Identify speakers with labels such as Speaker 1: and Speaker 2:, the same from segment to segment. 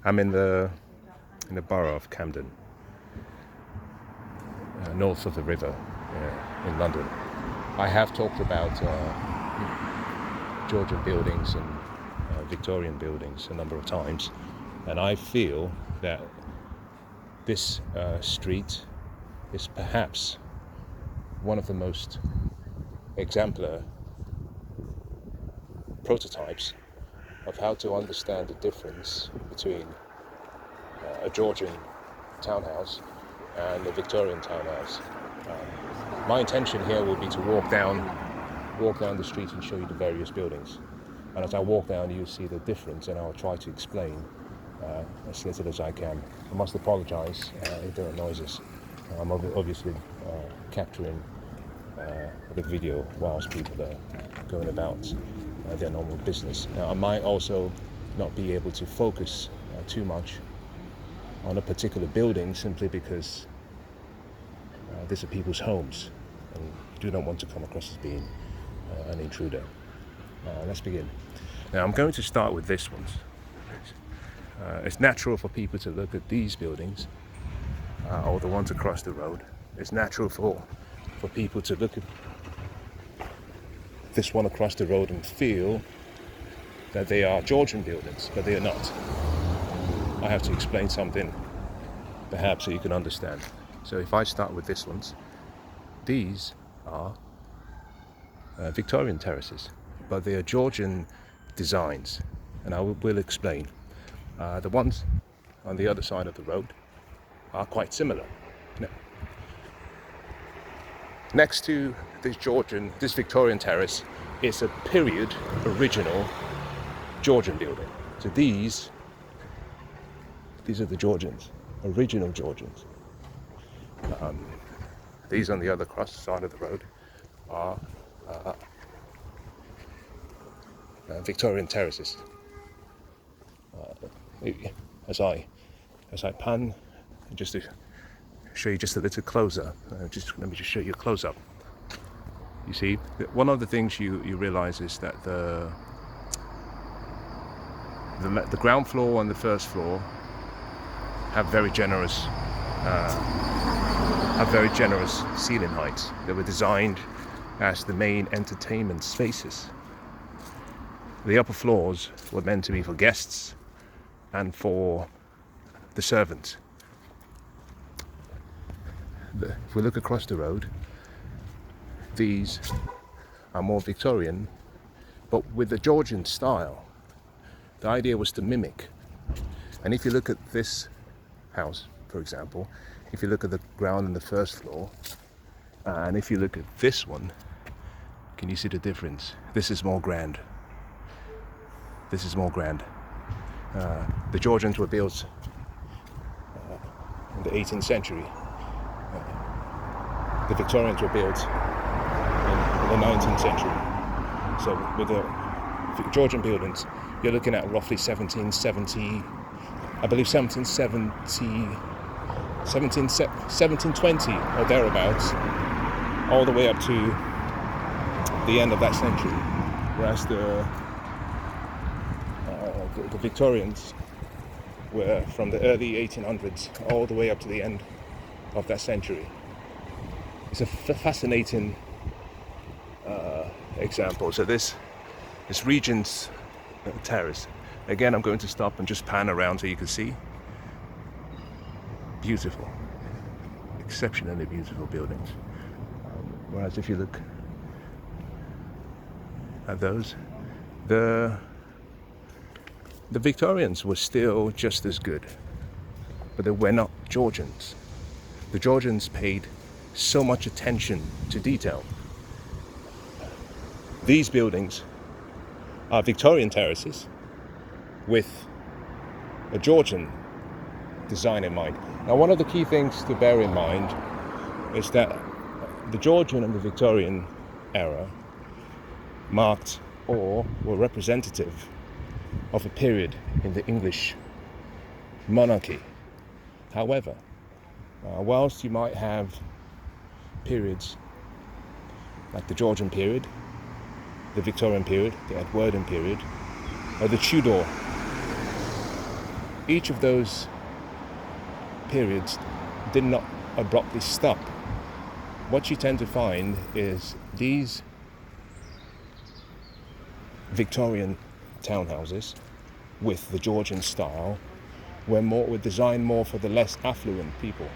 Speaker 1: I'm in the borough of Camden, north of the river in London. I have talked about Georgian buildings and Victorian buildings a number of times, and I feel that this street is perhaps one of the most exemplar prototypes of how to understand the difference between a Georgian townhouse and a Victorian townhouse. My intention here will be to walk down the street and show you the various buildings. And as I walk down, you'll see the difference, and I'll try to explain as little as I can. I must apologise if there are noises. I'm obviously capturing the video whilst people are going about their normal business. Now, I might also not be able to focus too much on a particular building simply because these are people's homes, and you do not want to come across as being an intruder. Let's begin. Now, I'm going to start with this one. It's natural for people to look at these buildings or the ones across the road. It's natural for people to look at this one across the road and feel that they are Georgian buildings, but they are not. I have to explain something perhaps so you can understand. So if I start with this ones, these are Victorian terraces, but they are Georgian designs, and I will explain. The ones on the other side of the road are quite similar. Now, next to this Victorian terrace is a period original Georgian building. So these are the Georgians, original Georgians. These on the other cross side of the road are Victorian terraces. As I pan, just to show you just a little closer, let me just show you a close up. You see, one of the things you realise is that the ground floor and the first floor have very generous ceiling heights. They were designed as the main entertainment spaces. The upper floors were meant to be for guests and for the servants. If we look across the road, these are more Victorian, but with the Georgian style. The idea was to mimic. And if you look at this house, for example, if you look at the ground on the first floor, and if you look at this one, can you see the difference? This is more grand. This is more grand. The Georgians were built in the 18th century. The Victorians were built in the 19th century. So with the Georgian buildings, you're looking at roughly 1770, I believe 1720 or thereabouts, all the way up to the end of that century. Whereas the Victorians were from the early 1800s all the way up to the end of that century. It's a fascinating example. So this Regent's Terrace. Again, I'm going to stop and just pan around so you can see. Beautiful, exceptionally beautiful buildings. Whereas if you look at those, the Victorians were still just as good, but they were not Georgians. The Georgians paid so much attention to detail. These buildings are Victorian terraces with a Georgian design in mind. Now, one of the key things to bear in mind is that the Georgian and the Victorian era marked or were representative of a period in the English monarchy. However, whilst you might have periods like the Georgian period, the Victorian period, the Edwardian period, or the Tudor each of those periods did not abruptly stop. What you tend to find is these Victorian townhouses with the Georgian style were designed more for the less affluent people.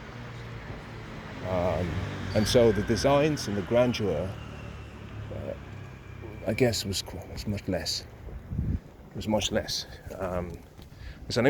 Speaker 1: And so the designs and the grandeur, I guess, was much less. It was much less. There's an